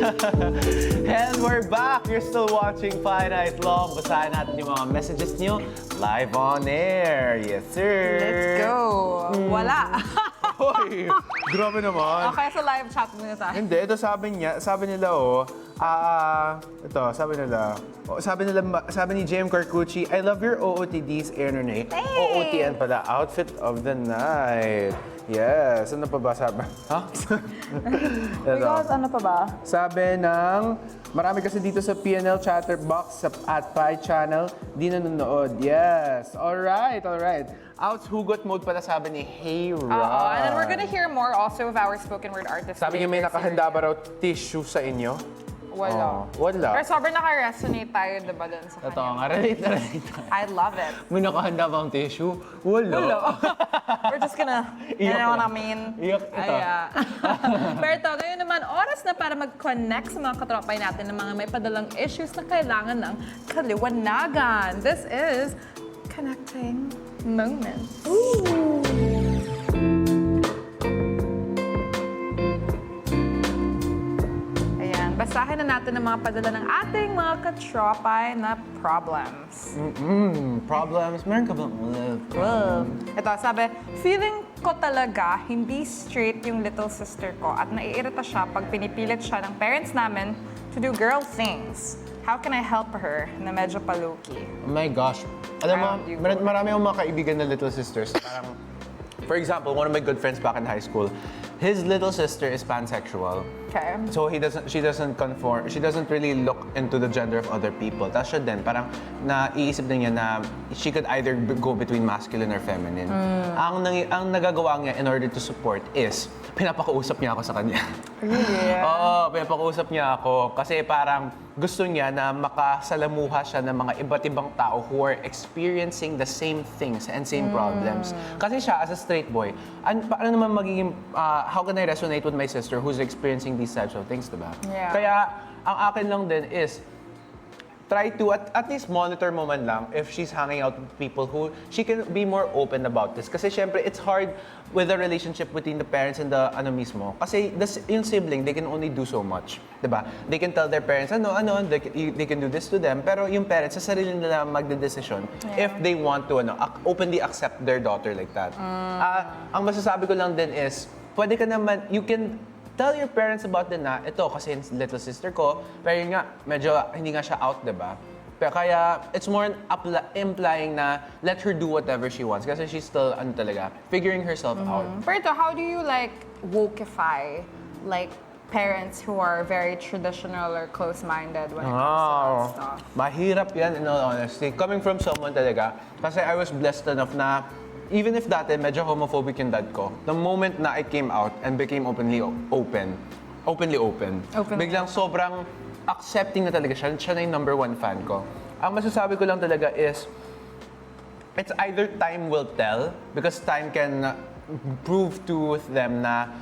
And we're back! You're still watching Night Long. Basahin natin yung mga messages niyo live on air. Yes, sir! Let's go! Wala! Hoy! Grabe naman. Okay, sa live chat muna tayo. Hindi, ito sabi nila, sabi ni JM Carcucci, I love your OOTDs, Ernene. Hey! OOTN pala, outfit of the night. Yes, ano pa ba sabi? Ha? Because ano pa ba? Sabi ng, marami kasi dito sa PNL chatter box at PIE channel, di nanonood. Yes, alright. Outs hugot mode pala sabi ni Hey Ra. And then we're gonna hear more also of our spoken word artists. Sabi niyo may nakahanda ba raw tissue sa inyo? Wala. Wala. Pero sobrang naka-resonate tayo, diba, dun sa kanya. Totoo nga, relate na. I love it. May nakahanda bang tissue? Wala. We're just gonna, you Iyak know what I lang. mean? Iyak ito. Pero ito, ngayon naman, oras na para mag-connect sa mga katropay natin ng mga may padalang issues na kailangan ng kaliwanagan. This is Connecting Moments. Basahin na natin ang mga padala ng ating mga katropay na problems. Problems? Meron ka bang Ito, sabi, feeling ko talaga hindi straight yung little sister ko at naiirita siya pag pinipilit siya ng parents namin to do girl things. How can I help her na medyo paluki? Oh my gosh. Alam mo, You marami akong mga kaibigan na little sisters. Parang, for example, one of my good friends back in high school, his little sister is pansexual. Okay. So she doesn't conform, she doesn't really look into the gender of other people. Tapos siya din, parang naiisip na niya na she could either go between masculine or feminine. Ang nagagawa niya in order to support is, pinapakausap niya ako sa kanya. Really? Oo, pinapakausap niya ako. Kasi parang gusto niya na makasalamuha siya ng mga iba't ibang tao who are experiencing the same things and same problems. Kasi siya, as a straight boy, paano naman magiging, how can I resonate with my sister who's experiencing these types of things, diba? Yeah. Kaya, ang akin lang din is, try to at least monitor mo man lang if she's hanging out with people who she can be more open about this. Kasi syempre, it's hard with the relationship between the parents and the mismo. Kasi yung sibling, they can only do so much. Diba? They can tell their parents, they can do this to them. Pero yung parents, sa sarili nila magdedesisyon if they want to openly accept their daughter like that. Ang masasabi ko lang din is, pwede ka naman, you can tell your parents about din na, ito kasi little sister ko, pero yun nga, medyo hindi nga siya out, diba? Pero kaya, it's more implying na let her do whatever she wants kasi she's still, figuring herself out. Pero ito, how do you wokeify parents who are very traditional or close-minded when it comes to that stuff? Mahirap yan, in all honesty. Coming from someone talaga, kasi I was blessed enough na even if dati medyo homophobic yung dad ko, the moment na I came out and became openly open, biglang sobrang accepting na talaga siya. Siya na yung number one fan ko. Ang masasabi ko lang talaga is, it's either time will tell, because time can prove to them na,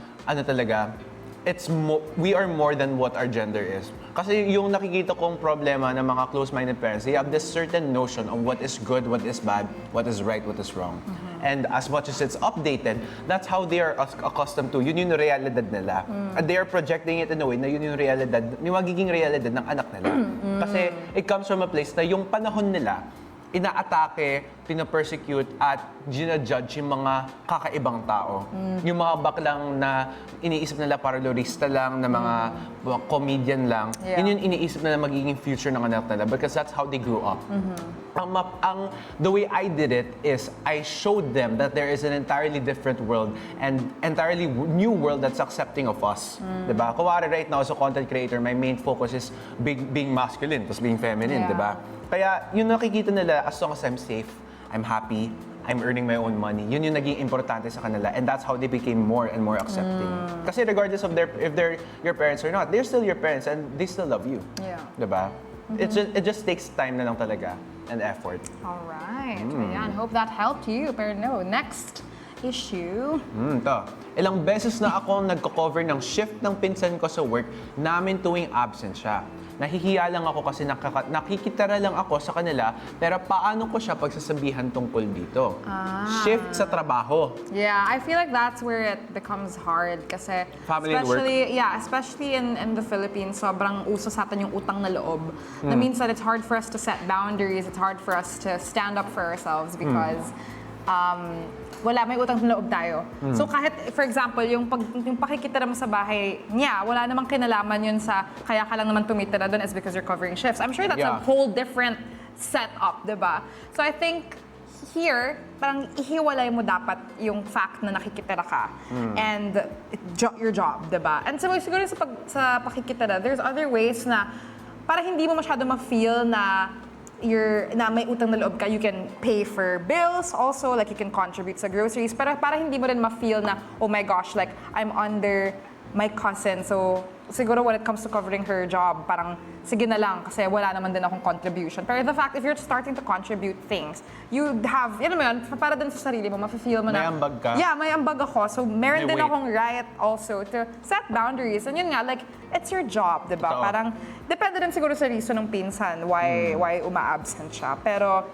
we are more than what our gender is. Kasi yung nakikita kong problema ng mga close-minded parents, they have this certain notion of what is good, what is bad, what is right, what is wrong. And as much as it's updated, that's how they are accustomed to. Yun yung realidad nila. And they are projecting it in a way na yun yung realidad, yung magiging realidad ng anak nila. Kasi it comes from a place na yung panahon nila, inaatake, pina-persecute at ginajudge yung mga kakaibang tao. Yung mga baklang na iniisip nila parlorista lang, na mga comedian lang. Yeah. Yun yung iniisip nila magiging future ng anak nila because that's how they grew up. The way I did it is I showed them that there is an entirely different world and entirely new world that's accepting of us. Diba? Kuwari right now as a content creator, my main focus is being masculine, tapos being feminine, Yeah. diba? Kaya yung nakikita nila, as long as I'm safe, I'm happy, I'm earning my own money, yun yung naging importante sa kanila. And that's how they became more and more accepting. Kasi regardless of if they're your parents or not, they're still your parents and they still love you. Yeah. Diba? It just takes time na lang talaga and effort. Alright. Ayan. Hope that helped you. Pero no. Next issue. To. Ilang beses na ako nagko-cover ng shift ng pinsan ko sa work namin tuwing absent siya. Nahihiya lang ako kasi nakikitara lang ako sa kanila, pero paano ko siya pagsasabihan tungkol dito? Shift sa trabaho. Yeah, I feel like that's where it becomes hard kasi Family and work. especially in the Philippines, sobrang uso sa atin yung utang na loob. Na minsan it's hard for us to set boundaries, it's hard for us to stand up for ourselves because wala, may utang na loob tayo. So kahit, for example, yung pakikitira mo sa bahay niya, wala namang kinalaman yun sa kaya ka lang naman tumitira doon is because you're covering shifts. I'm sure that's a whole different setup, diba? So I think here, parang ihiwalay mo dapat yung fact na nakikitira ka and your job, diba? And so siguro sa pakikitira, there's other ways na para hindi mo masyado ma-feel na may utang na loob ka, you can pay for bills also, like you can contribute sa groceries, pero para hindi mo rin ma-feel na, oh my gosh, like I'm under my cousin, so siguro when it comes to covering her job, parang sige na lang kasi wala naman din akong contribution. Pero the fact, if you're starting to contribute things, you have, yun mo yun, para din sa sarili mo, ma-feel mo na, may ambag ka? Yeah, may ambag ako. So meron May din weight. akong right also to set boundaries. And yun nga, like, it's your job, di ba? Totoo. Parang, depende din siguro sa reason ng pinsan why uma-absent siya. Pero,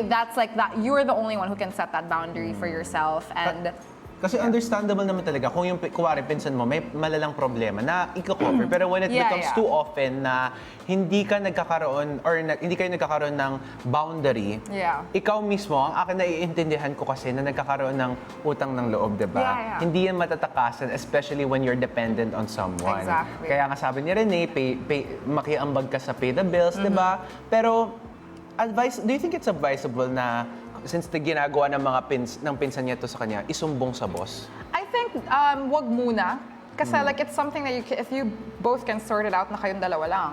that's like that, you're the only one who can set that boundary for yourself. And Kasi understandable naman talaga kung yung kuwari pinsan mo may malalang problema na i-cover. Pero when it becomes too often na hindi ka nagkakaroon or hindi kayo nagkakaroon ng boundary, ikaw mismo, ang akin naiintindihan ko kasi na nagkakaroon ng utang ng loob, di ba? Hindi yan matatakasan, especially when you're dependent on someone. Exactly. Kaya nga sabi ni Rene, makiambag ka sa pay the bills, di ba? Pero do you think it's advisable na since ginagawa ng mga pinsan niya to sa kanya, isumbong sa boss? I think, wag muna. Kasi like, it's something that if you both can sort it out na kayong dalawa lang,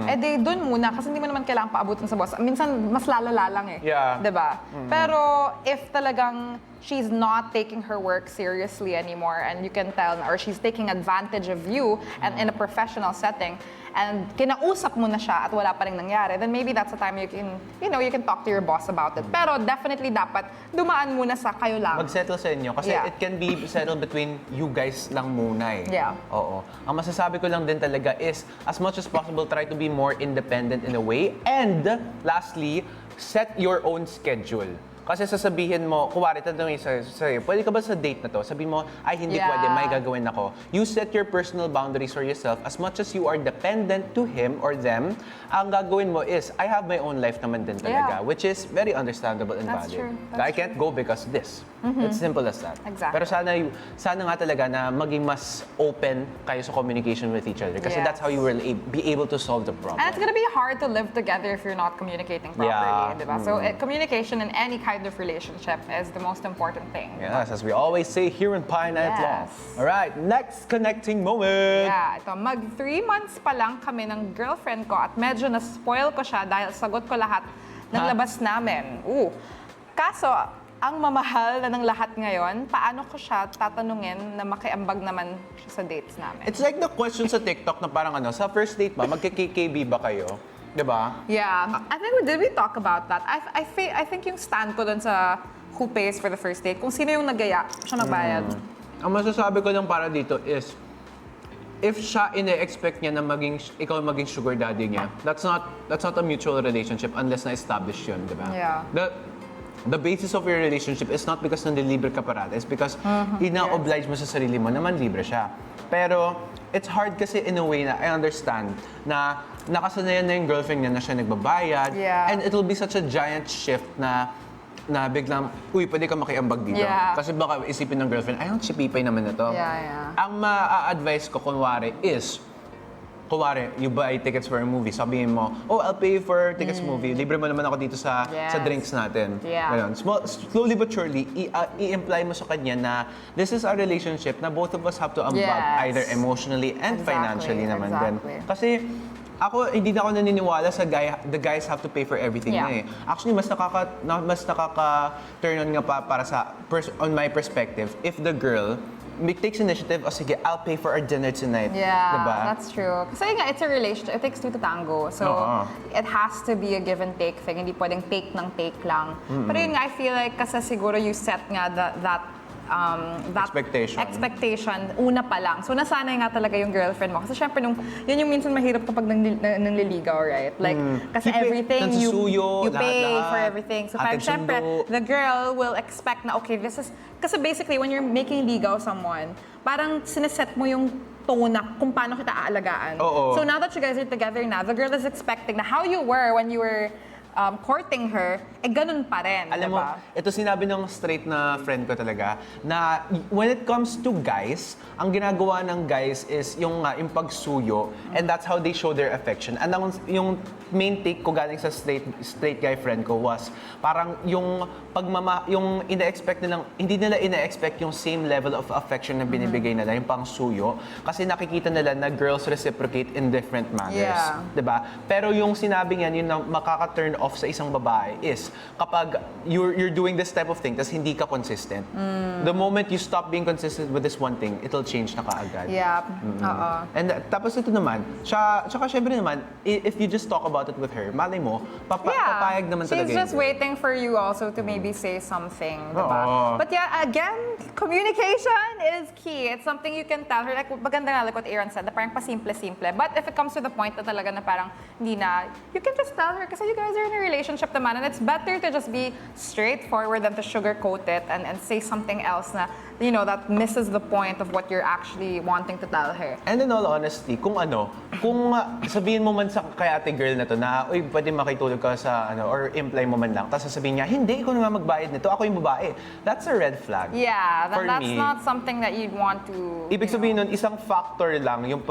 eh di dun muna. Kasi hindi mo naman kailangan paabutin sa boss. Minsan, mas lalala lang eh. Yeah. Diba? Pero if talagang she's not taking her work seriously anymore and you can tell, or she's taking advantage of you and in a professional setting, and kinausap mo na siya at wala pa rin nangyari, then maybe that's the time you can talk to your boss about it. Pero definitely dapat dumaan muna sa kayo lang. Mag-settle sa inyo. Kasi it can be settled between you guys lang muna eh. Yeah. Oo. Ang masasabi ko lang din talaga is, as much as possible, try to be more independent in a way. And lastly, set your own schedule. Kasi sasabihin mo, kuwari, tatanungin sa'yo, pwede ka ba sa date na to? Sabihin mo, ay hindi pwede, may gagawin ako. You set your personal boundaries for yourself. As much as you are dependent to him or them, ang gagawin mo is, I have my own life naman din talaga, which is very understandable and That's valid. true. I can't go because this. It's simple as that. Exactly. Pero sana nga talaga na maging mas open kayo sa communication with each other. Kasi that's how you will be able to solve the problem. And it's gonna be hard to live together if you're not communicating properly, diba? So communication in any kind of relationship is the most important thing. Yes, as we always say here in PIEnalo. Yes. Alright, next connecting moment. Yeah, ito, 3 months pa lang kami ng girlfriend ko at medyo na-spoil ko siya dahil sagot ko lahat ng labas namin. Kaso, ang mamahal na ng lahat ngayon, paano ko siya tatanungin na makiambag naman siya sa dates namin? It's like the question sa TikTok na parang sa first date ba, magka-KKB ba kayo? Diba? Yeah, I think did we talk about that? I think yung stand ko dun sa who pays for the first date, kung sino yung nagaya, siya magbayad. Ang masasabi ko lang para dito is, if siya ine-expect niya na ikaw maging sugar daddy niya, that's not a mutual relationship unless na-establish yun, diba? Yeah. The basis of your relationship is not because nandilibre ka parate, it's because ina-oblige mo sa sarili mo na manlibre siya. Pero, it's hard kasi in a way na I understand na nakasanayan na yung girlfriend niya na siya nagbabayad. Yeah. And it'll be such a giant shift na biglang, pwede ka makiambag dito. Yeah. Kasi baka isipin ng girlfriend, ay, si Pipay naman na to. Yeah. Ang ma-advise ko, kunwari, you buy tickets for a movie. Sabihin mo, I'll pay for tickets movie. Libre mo naman ako dito sa drinks natin. Yeah. Ganun. Slowly but surely, i-imply mo sa kanya na this is our relationship na both of us have to ambag either emotionally and financially naman din. Kasi ako, hindi na ako naniniwala sa the guys have to pay for everything na eh. Actually, mas nakaka-turn on nga pa para on my perspective, if the girl takes initiative, o sige, I'll pay for our dinner tonight. Yeah, Diba? that's true. Kasi nga, it's a relationship. It takes two to tango. So, it has to be a give and take thing. Hindi pwedeng take ng take lang. Pero yun nga, I feel like kasi siguro you set nga that expectation una pa lang. So, nasanay nga talaga yung girlfriend mo. Kasi syempre, yun yung minsan mahirap kapag nangliligaw, right? Like, kasi everything, you pay for everything. So, parang syempre, the girl will expect na, okay, this is, kasi basically, when you're making ligaw someone, parang sineset mo yung tone na kung paano kita aalagaan. So, now that you guys are together na, the girl is expecting na how you were when you were courting her, ganun pa rin. Alam mo, ito sinabi ng straight na friend ko talaga, na when it comes to guys, ang ginagawa ng guys is yung pagsuyo, and that's how they show their affection. And yung main take ko galing sa straight guy friend ko was, parang yung ina-expect nilang, hindi nila ina-expect yung same level of affection na binibigay nila, yung pang suyo, kasi nakikita nila na girls reciprocate in different manners. Diba? Pero yung sinabi nga, yun na makaka-turn off sa isang babae is kapag you're doing this type of thing tas hindi ka consistent. The moment you stop being consistent with this one thing, it'll change na kaagad. And tapos ito naman, tsaka syempre naman, if you just talk about it with her, malay mo, papayag naman talaga. She's just waiting for you also to maybe say something. Diba? But yeah, again, communication is key. It's something you can tell her. Like, maganda nga like what Aaron said, na parang pasimple-simple. But if it comes to the point na talaga na parang hindi na, you can just tell her kasi you guys are in a relationship naman, and it's better to just be straightforward than to sugarcoat it and say something else na, you know, that misses the point of what you're actually wanting to tell her. And in all honesty, kung sabihin mo man sa kay ate girl na to na, uy, pwede makitulog ka sa or imply mo man lang, tapos sasabihin niya, hindi, ikaw na nga magbayad nito, ako yung babae. That's a red flag. Yeah, that's me, not something that you'd want to... Ibig sabihin nun, isang factor lang, yung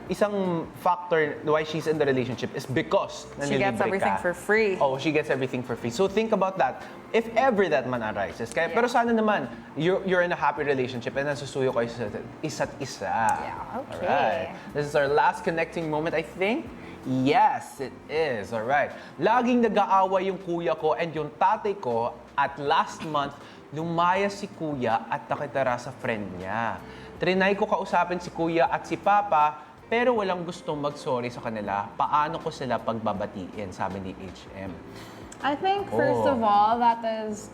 isang factor why she's in the relationship is because she gets everything for free. Oh, she gets everything for free. So think about that. If ever that man arises. Pero sana naman, you're in a happy relationship and nasusuyo kayo sa isa't isa. Yeah, okay. Alright. This is our last connecting moment, I think. Yes, it is. Alright. Laging nag-aaway yung kuya ko and yung tatay ko at last month, lumaya si kuya at nakitara sa friend niya. Trinay ko kausapin si kuya at si papa, pero walang gustong mag-sorry sa kanila. Paano ko sila pagbabatiin, sabi ni HM. I think, first of all, that is...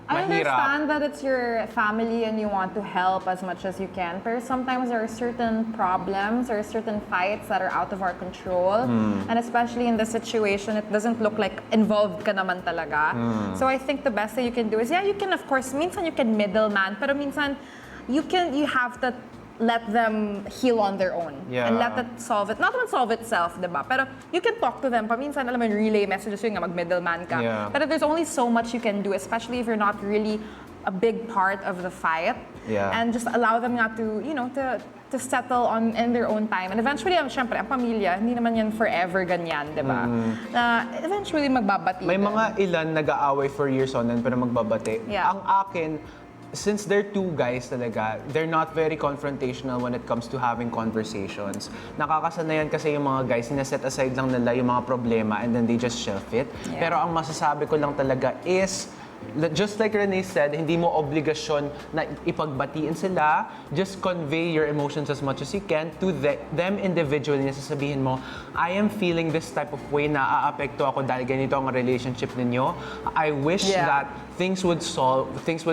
I Mahirap. understand that it's your family and you want to help as much as you can, but sometimes there are certain problems or certain fights that are out of our control. And especially in this situation, it doesn't look like involved ka naman talaga. So I think the best thing you can do is, you can, of course, minsan you can middleman, pero minsan, you have to let them heal on their own. And let it solve it. Not naman solve itself, diba? Pero you can talk to them. Paminsan, alam mo, relay messages yun nga, mag-middleman ka. Pero there's only so much you can do, especially if you're not really a big part of the fight. And just allow them nga to, you know, to settle in their own time. And eventually, syempre, ang pamilya, hindi naman yan forever ganyan, diba? Eventually, magbabati. May mga ilan nag-aaway for years on end, pero magbabati. Ang akin, since they're two guys talaga, they're not very confrontational when it comes to having conversations. Nakakasanayan kasi yung mga guys, sinaset aside lang nila yung mga problema and then they just shelf it. Pero ang masasabi ko lang talaga is, just like Renee said, hindi mo obligasyon na ipagbatiin sila. Just convey your emotions as much as you can to them individually. Nasasabihin mo, I am feeling this type of way na aapekto ako dahil ganito ang relationship ninyo. I wish that things would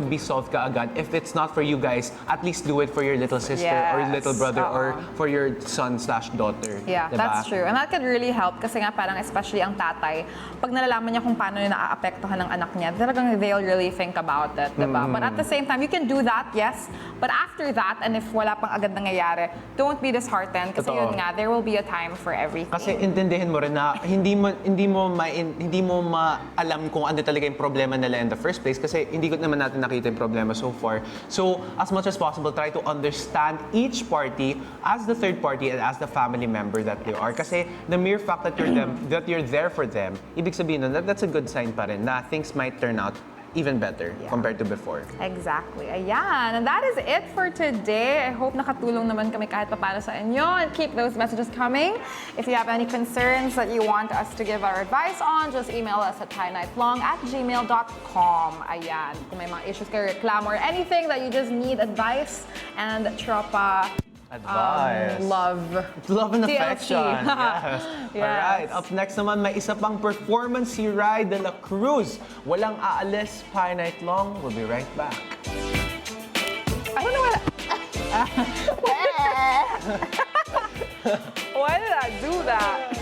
be solved kaagad. If it's not for you guys, at least do it for your little sister or little brother or for your son/daughter. Yeah, diba? That's true. And that could really help kasi nga parang especially ang tatay, pag nalalaman niya kung paano niya naaapektuhan ng anak niya, talagang they'll really think about it, diba? But at the same time, you can do that, yes. But after that, and if wala pang agad nangyayari, don't be disheartened kasi yun nga, there will be a time for everything. Kasi intindihin mo rin na hindi mo maalam kung ano talaga yung problema nila in the first place kasi hindi ko naman natin nakita yung problema so far. So, as much as possible, try to understand each party as the third party and as the family member that they are. Kasi the mere fact that you're there for them, ibig sabihin nun, that's a good sign pa rin na things might turn out even better compared to before. Exactly. Ayan. And that is it for today. I hope nakatulong naman kami kahit paano sa inyo. And keep those messages coming. If you have any concerns that you want us to give our advice on, just email us at thainightlong@gmail.com. Ayan. Kung may mga issues kayo, reklamo, or anything that you just need advice and tropa Advice. love. Love and TLC. affection. Yes. Yes. Alright, up next naman, may isa pang performance si Rai de la Cruz. Walang aalis, Pie Night Long. We'll be right back. I don't know what. Why did I do that?